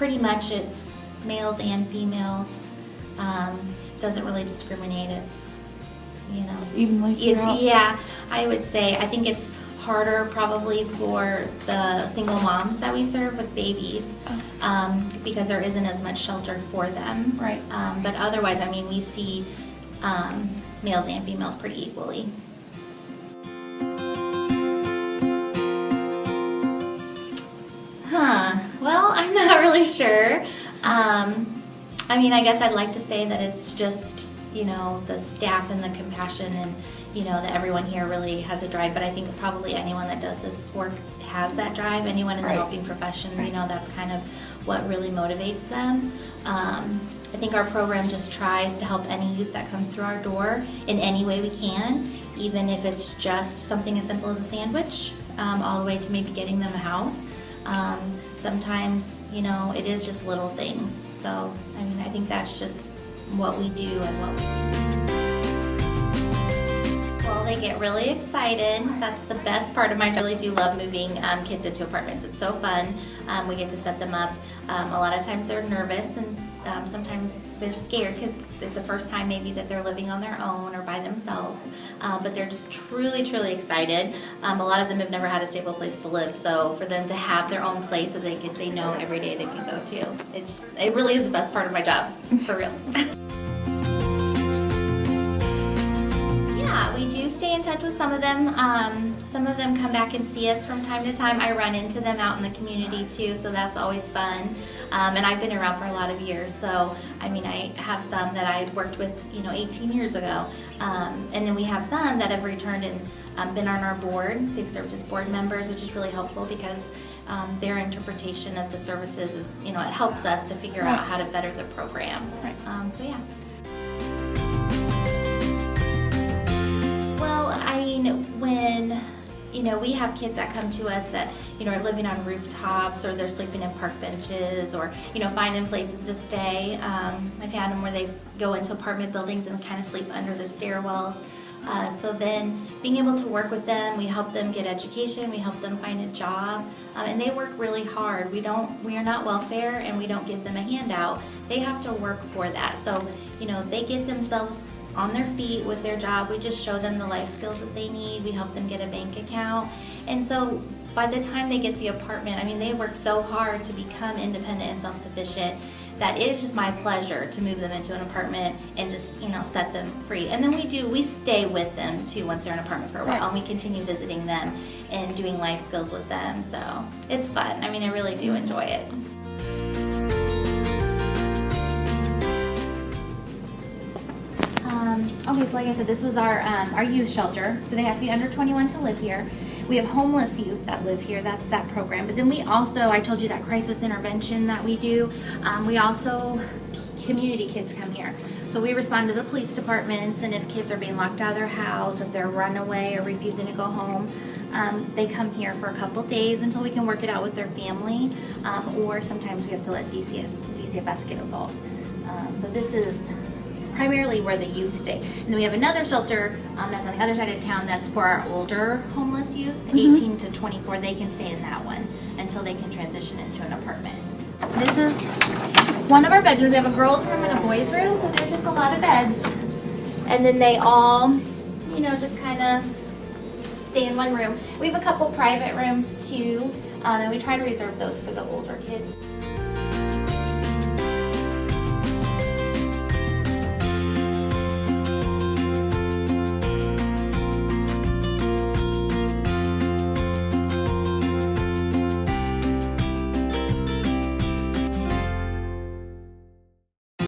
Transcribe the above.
pretty much it's males and females. Doesn't really discriminate. It's, It's evenly throughout. yeah, I would say. I think it's harder probably for the single moms that we serve with babies, because there isn't as much shelter for them. Right. But otherwise, I mean, we see males and females pretty equally. Well, I'm not really sure. I mean, I guess I'd like to say that it's just, the staff and the compassion and, that everyone here really has a drive. But I think probably anyone that does this work has that drive. Anyone in the Right. helping profession, that's kind of what really motivates them. I think our program just tries to help any youth that comes through our door in any way we can, even if it's just something as simple as a sandwich, all the way to maybe getting them a house. Sometimes, it is just little things. So, I mean, I think that's just what we do and what we do. Well, they get really excited. That's the best part of my job. I really do love moving kids into apartments. It's so fun. We get to set them up. A lot of times they're nervous and sometimes they're scared because it's the first time maybe that they're living on their own or by themselves. But they're just truly, truly excited. A lot of them have never had a stable place to live, so for them to have their own place that they know every day they can go to, it really is the best part of my job, for real. Yeah, we do stay in touch with some of them. Some of them come back and see us from time to time. I run into them out in the community too, so that's always fun. And I've been around for a lot of years, so I mean, I have some that I worked with, 18 years ago. And then we have some that have returned and been on our board. They've served as board members, which is really helpful because their interpretation of the services is, it helps us to figure out how to better the program. Right. So yeah. Well, I mean, when we have kids that come to us that, are living on rooftops or they're sleeping in park benches or, finding places to stay. I've had them where they go into apartment buildings and kind of sleep under the stairwells. So then being able to work with them, we help them get education, we help them find a job, and they work really hard. We are not welfare and we don't give them a handout. They have to work for that. So, they get themselves on their feet with their job. We just show them the life skills that they need. We help them get a bank account. And so by the time they get the apartment, I mean, they work so hard to become independent and self-sufficient that it is just my pleasure to move them into an apartment and just, set them free. And then we stay with them too once they're in an apartment for a while, and we continue visiting them and doing life skills with them. So it's fun. I mean, I really do enjoy it. Okay, so like I said, this was our youth shelter. So they have to be under 21 to live here. We have homeless youth that live here. That's that program. But then we also, I told you that crisis intervention that we do. We also, community kids come here. So we respond to the police departments, and if kids are being locked out of their house, or if they're run away or refusing to go home, they come here for a couple days until we can work it out with their family. Or sometimes we have to let DCFS get involved. So this is primarily where the youth stay. And then we have another shelter that's on the other side of town that's for our older homeless youth, 18 to 24. They can stay in that one until they can transition into an apartment. This is one of our bedrooms. We have a girls' room and a boys' room, so there's just a lot of beds. And then they all, just kind of stay in one room. We have a couple private rooms too, and we try to reserve those for the older kids.